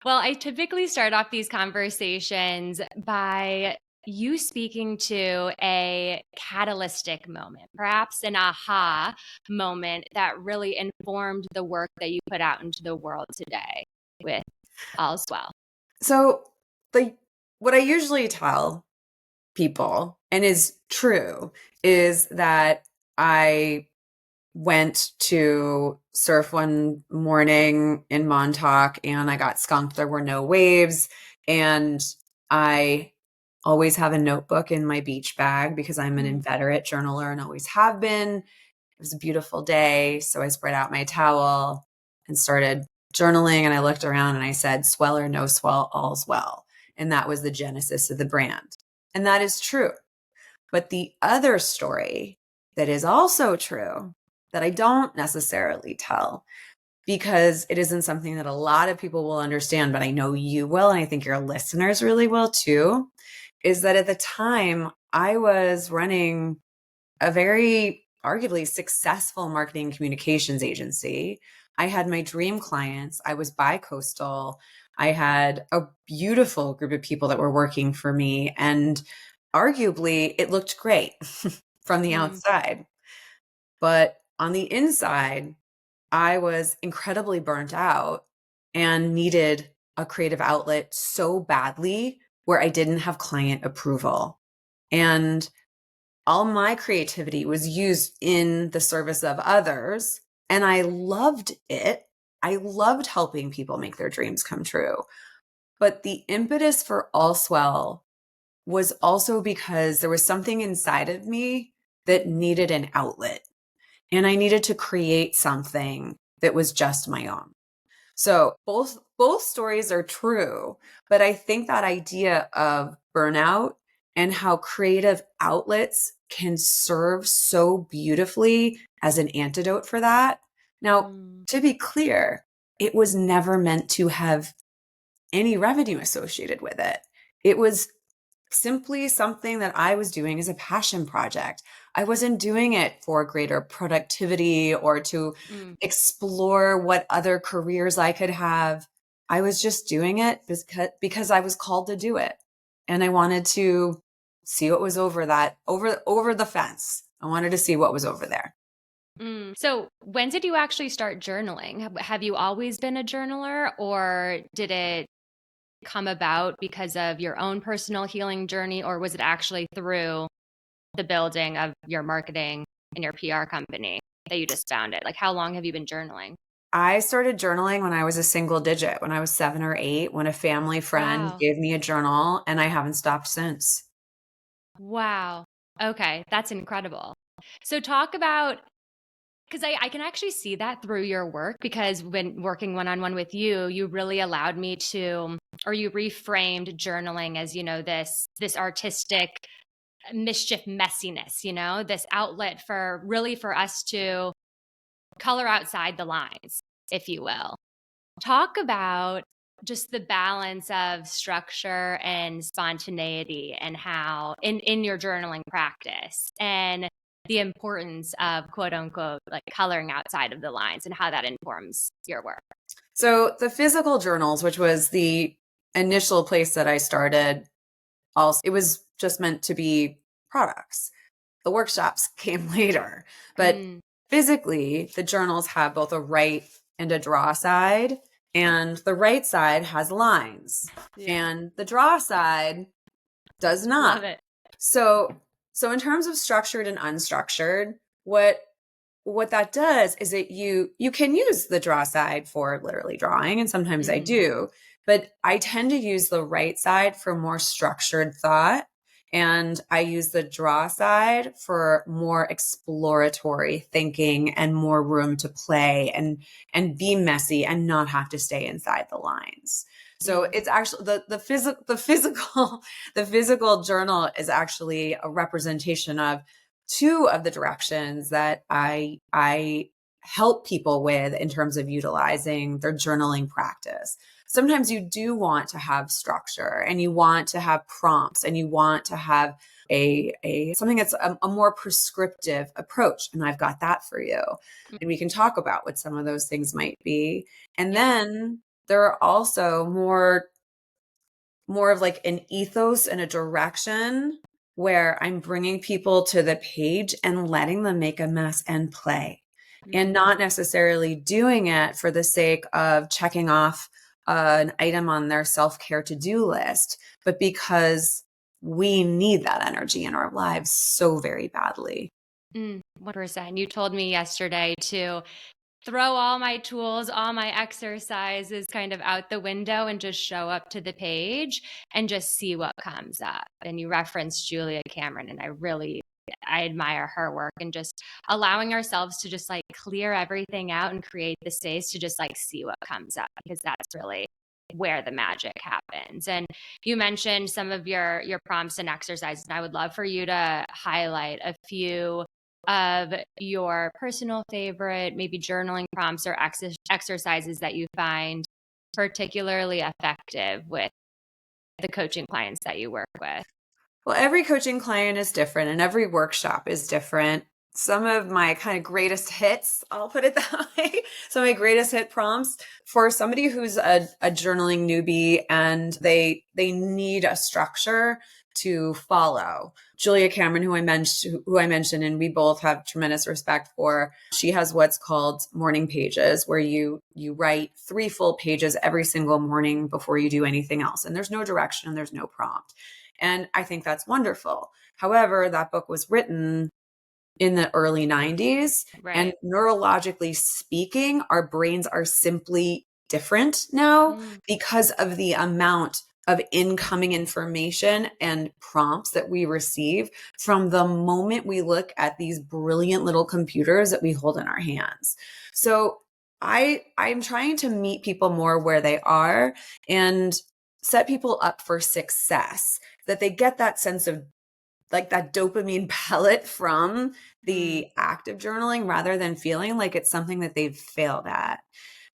Well, I typically start off these conversations by you speaking to a catalytic moment, perhaps an aha moment that really informed the work that you put out into the world today with AllSwell. So, like, what I usually tell people, and is true, is that I went to surf one morning in Montauk and I got skunked. There were no waves. And I always have a notebook in my beach bag because I'm an Mm. inveterate journaler and always have been. It was a beautiful day. So I spread out my towel and started journaling. And I looked around and I said, swell or no swell, all's well. And that was the genesis of the brand. And that is true. But the other story that is also true that I don't necessarily tell because it isn't something that a lot of people will understand, but I know you will, and I think your listeners really will too, is that at the time I was running a very arguably successful marketing communications agency. I had my dream clients. I was bi-coastal. I had a beautiful group of people that were working for me. And arguably, it looked great from the Mm. outside. But on the inside, I was incredibly burnt out and needed a creative outlet so badly where I didn't have client approval. And all my creativity was used in the service of others. And I loved it. I loved helping people make their dreams come true. But the impetus for Allswell was also because there was something inside of me that needed an outlet. And I needed to create something that was just my own. So both stories are true, but I think that idea of burnout and how creative outlets can serve so beautifully as an antidote for that. Now, Mm. to be clear, it was never meant to have any revenue associated with it. It was simply something that I was doing as a passion project. I wasn't doing it for greater productivity or to Mm. explore what other careers I could have. I was just doing it because I was called to do it. And I wanted to see what was over the fence. I wanted to see what was over there. Mm. So, when did you actually start journaling? Have you always been a journaler, or did it come about because of your own personal healing journey, or was it actually through the building of your marketing and your PR company that you just found it? Like, how long have you been journaling? I started journaling when I was a single digit, when I was 7 or 8, when a family friend Wow. gave me a journal, and I haven't stopped since. Wow. Okay. That's incredible. So, talk about, because I can actually see that through your work, because when working one on one with you, you really allowed me to, or you reframed journaling as, this artistic mischief messiness, this outlet for really for us to color outside the lines, if you will. Talk about just the balance of structure and spontaneity and how in your journaling practice and the importance of quote unquote like coloring outside of the lines and how that informs your work. So the physical journals, which was the initial place that I started, also it was just meant to be products. The workshops came later, but Mm, physically, the journals have both a write and a draw side, and the right side has lines, yeah. and the draw side does Love not. it. So in terms of structured and unstructured, what that does is that you can use the draw side for literally drawing, and sometimes I Hmm. do, but I tend to use the right side for more structured thought, and I use the draw side for more exploratory thinking and more room to play and be messy and not have to stay inside the lines. So Mm, it's actually the physical the physical journal is actually a representation of two of the directions that I help people with in terms of utilizing their journaling practice. Sometimes you do want to have structure and you want to have prompts and you want to have a something that's a more prescriptive approach. And I've got that for you. mm, And we can talk about what some of those things might be. And yeah. then there are also more of like an ethos and a direction where I'm bringing people to the page and letting them make a mess and play, and not necessarily doing it for the sake of checking off an item on their self-care to-do list, but because we need that energy in our lives so very badly. 100%. You told me yesterday to throw all my tools, all my exercises kind of out the window and just show up to the page and just see what comes up. And you referenced Julia Cameron, and I admire her work, and just allowing ourselves to just like clear everything out and create the space to just like see what comes up, because that's really where the magic happens. And you mentioned some of your prompts and exercises, and I would love for you to highlight a few of your personal favorite, maybe journaling prompts or exercises that you find particularly effective with the coaching clients that you work with. Well, every coaching client is different and every workshop is different. Some of my kind of greatest hits, I'll put it that way, some of my greatest hit prompts for somebody who's a journaling newbie and they need a structure to follow. Julia Cameron, who I mentioned, and we both have tremendous respect for, she has what's called morning pages, where you write 3 full pages every single morning before you do anything else. And there's no direction and there's no prompt. And I think that's wonderful. However, that book was written in the early 90s. Right. And neurologically speaking, our brains are simply different now because of the amount of incoming information and prompts that we receive from the moment we look at these brilliant little computers that we hold in our hands. So I'm trying to meet people more where they are and set people up for success, that they get that sense of like that dopamine pellet from the act of journaling rather than feeling like it's something that they've failed at.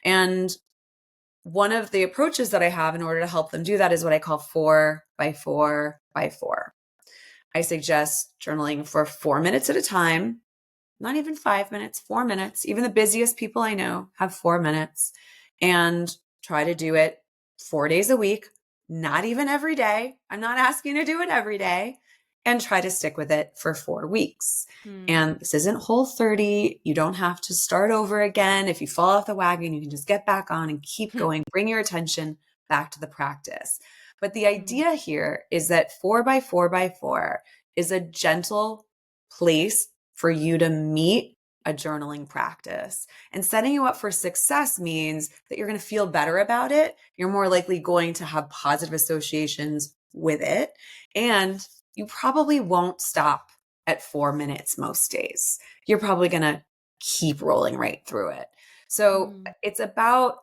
And one of the approaches that I have in order to help them do that is what I call 4 by 4 by 4. I suggest journaling for 4 minutes at a time, not even 5 minutes, 4 minutes. Even the busiest people I know have 4 minutes, and try to do it 4 days a week, not even every day. I'm not asking you to do it every day, and try to stick with it for 4 weeks. And this isn't Whole30. You don't have to start over again. If you fall off the wagon, you can just get back on and keep going. Bring your attention back to the practice. But the idea here is that 4 by 4 by 4 is a gentle place for you to meet a journaling practice. And setting you up for success means that you're going to feel better about it. You're more likely going to have positive associations with it. And you probably won't stop at 4 minutes most days. You're probably going to keep rolling right through it. So it's about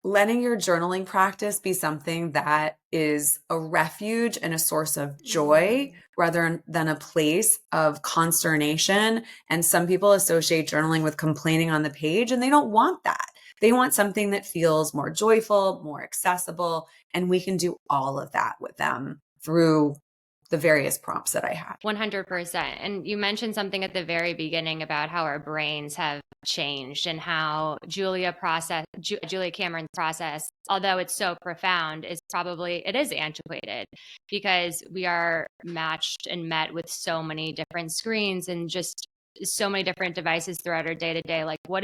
letting your journaling practice be something that is a refuge and a source of joy rather than a place of consternation. And some people associate journaling with complaining on the page, and they don't want that. They want something that feels more joyful, more accessible, and we can do all of that with them through the various prompts that I have. 100%. And you mentioned something at the very beginning about how our brains have changed and how Julia Cameron's process, although it's so profound, it is antiquated because we are matched and met with so many different screens and just so many different devices throughout our day to day. Like, what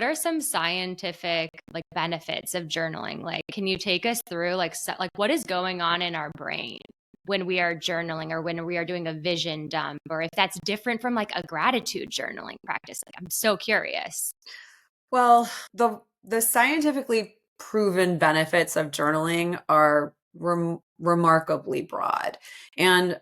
are some scientific like benefits of journaling? Like, can you take us through like what is going on in our brain when we are journaling, or when we are doing a vision dump, or if that's different from like a gratitude journaling practice? Like, I'm so curious. Well, the scientifically proven benefits of journaling are remarkably broad. And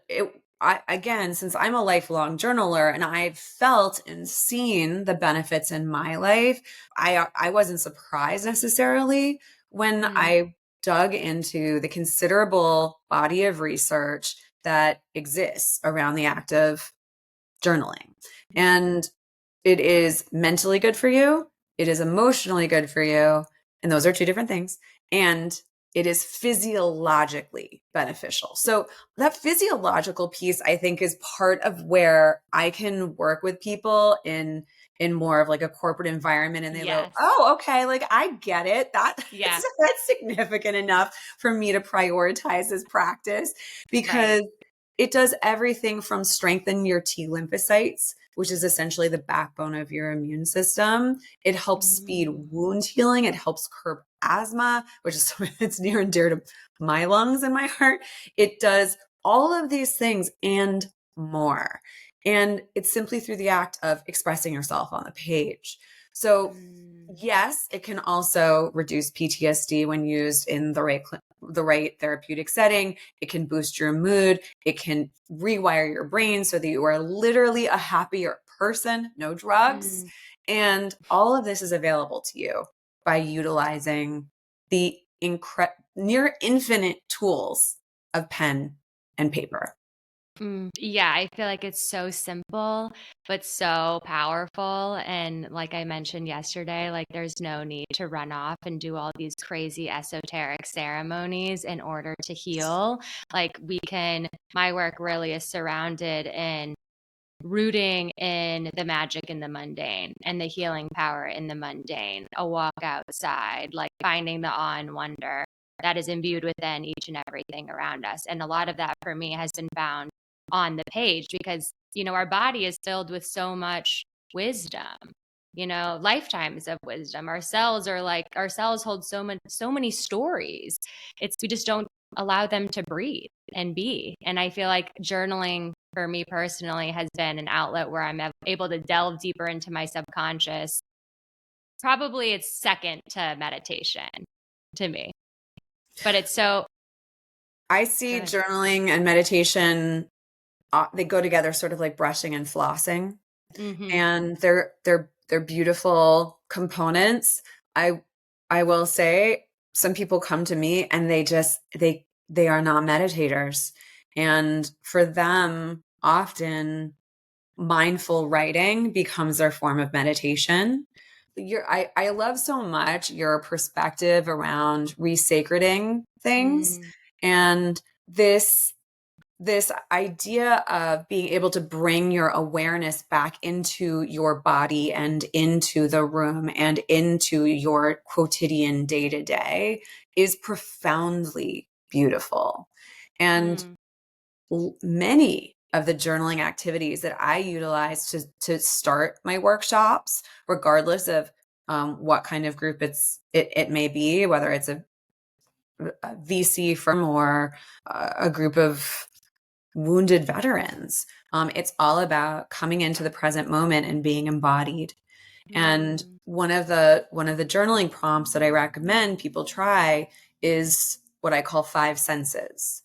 again, since I'm a lifelong journaler and I've felt and seen the benefits in my life, I wasn't surprised necessarily when I dug into the considerable body of research that exists around the act of journaling. And it is mentally good for you. It is emotionally good for you. And those are 2 different things. And it is physiologically beneficial. So that physiological piece, I think, is part of where I can work with people in in more of like a corporate environment and they go, Yes. oh, okay, like I get it. Yeah. That's significant enough for me to prioritize this practice, Right. because it does everything from strengthen your T lymphocytes, which is essentially the backbone of your immune system. It helps speed Mm. wound healing. It helps curb asthma, which is something that's near and dear to my lungs and my heart. It does all of these things and more. And it's simply through the act of expressing yourself on the page. So Mm. yes, it can also reduce PTSD when used in the right therapeutic setting. It can boost your mood. It can rewire your brain so that you are literally a happier person, no drugs. Mm. And all of this is available to you by utilizing the near infinite tools of pen and paper. Yeah, I feel like it's so simple, but so powerful. And like I mentioned yesterday, like there's no need to run off and do all these crazy esoteric ceremonies in order to heal. Like my work really is surrounded in rooting in the magic in the mundane and the healing power in the mundane, a walk outside, like finding the awe and wonder that is imbued within each and everything around us. And a lot of that for me has been found on the page because, our body is filled with so much wisdom, lifetimes of wisdom. Our cells hold so many stories. We just don't allow them to breathe and be. And I feel like journaling for me personally has been an outlet where I'm able to delve deeper into my subconscious. Probably it's second to meditation to me, but it's so I see good. journaling and meditation, they go together sort of like brushing and flossing, Mm-hmm. and they're beautiful components. I will say some people come to me and they are not meditators, and for them often mindful writing becomes their form of meditation. I love so much your perspective around resacreding things, Mm. and this idea of being able to bring your awareness back into your body and into the room and into your quotidian day to day is profoundly beautiful. And Mm. many of the journaling activities that I utilize to start my workshops, regardless of what kind of group it may be, whether it's a VC firm or a group of wounded veterans. It's all about coming into the present moment and being embodied. And Mm. one of the journaling prompts that I recommend people try is what I call 5 senses.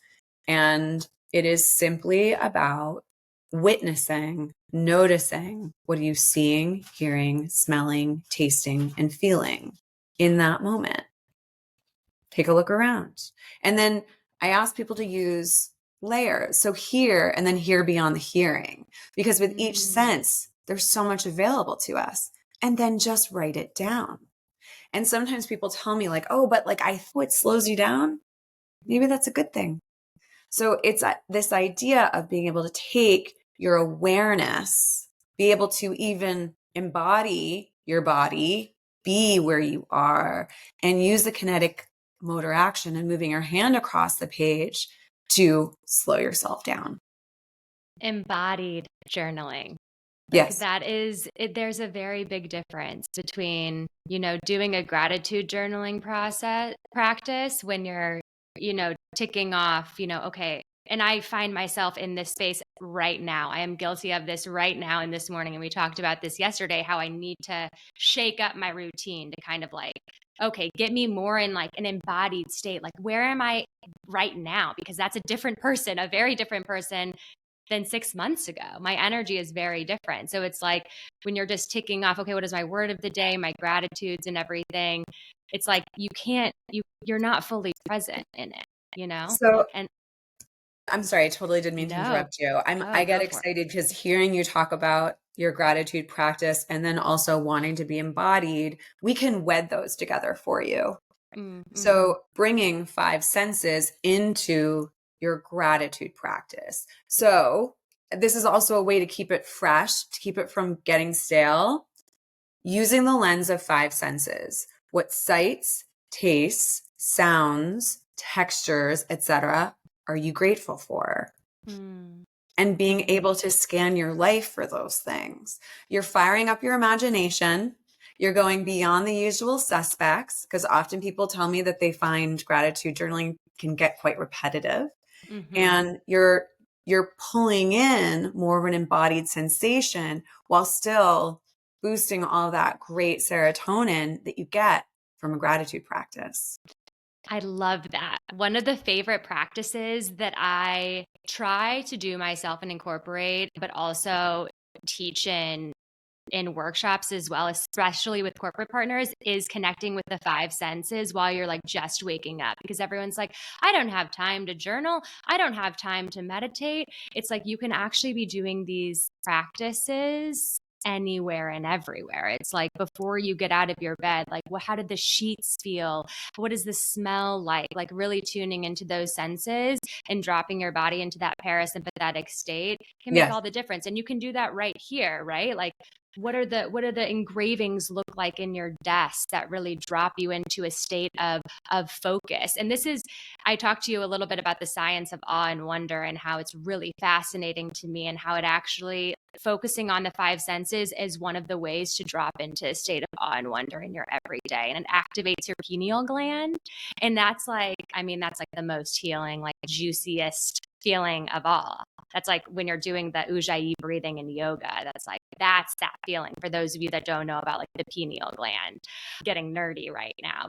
And it is simply about witnessing, noticing, what are you seeing, hearing, smelling, tasting, and feeling in that moment. Take a look around. And then I ask people to use layers. So hear and then hear beyond the hearing, because with each Mm. sense, there's so much available to us. And then just write it down. And sometimes people tell me like, oh, but like I thought it slows you down. Maybe that's a good thing. So it's this idea of being able to take your awareness, be able to even embody your body, be where you are, and use the kinetic motor action and moving your hand across the page to slow yourself down. Embodied journaling. Like Yes. that is it, there's a very big difference between, doing a gratitude journaling practice when you're, ticking off, okay. And I find myself in this space right now. I am guilty of this right now and this morning. And we talked about this yesterday, how I need to shake up my routine to kind of like, okay, get me more in like an embodied state. Like, where am I right now? Because that's a different person, a very different person than 6 months ago. My energy is very different. So it's like when you're just ticking off, okay, what is my word of the day, my gratitudes and everything? It's like you're not fully present in it, you know? So And I'm sorry, I totally didn't mean to no, interrupt you. I oh, get go for it. excited because hearing you talk about your gratitude practice and then also wanting to be embodied, we can wed those together for you. Mm-hmm. So bringing 5 senses into your gratitude practice. So this is also a way to keep it fresh, to keep it from getting stale. using the lens of five senses, what sights, tastes, sounds, textures, etc. are you grateful for? Mm. And being able to scan your life for those things. You're firing up your imagination. You're going beyond the usual suspects, because often people tell me that they find gratitude journaling can get quite repetitive. Mm-hmm. And you're pulling in more of an embodied sensation while still boosting all that great serotonin that you get from a gratitude practice. I love that. One of the favorite practices that I try to do myself and incorporate, but also teach in workshops as well, especially with corporate partners, is connecting with the five senses while you're like just waking up. Because everyone's like, I don't have time to journal. I don't have time to meditate. It's like you can actually be doing these practices anywhere and everywhere. It's like before you get out of your bed, like, well, how did the sheets feel? What does the smell like? Like really tuning into those senses and dropping your body into that parasympathetic state can make Yes. all the difference. And you can do that right here, right? Like what are the engravings look like in your desk that really drop you into a state of focus? And this is, I talked to you a little bit about the science of awe and wonder and how it's really fascinating to me, and how it actually, focusing on the five senses is one of the ways to drop into a state of awe and wonder in your everyday, and it activates your pineal gland. And that's like, I mean, that's like the most healing, like juiciest feeling of all. That's like when you're doing the ujjayi breathing in yoga. That's that feeling. For those of you that don't know about like the pineal gland, getting nerdy right now.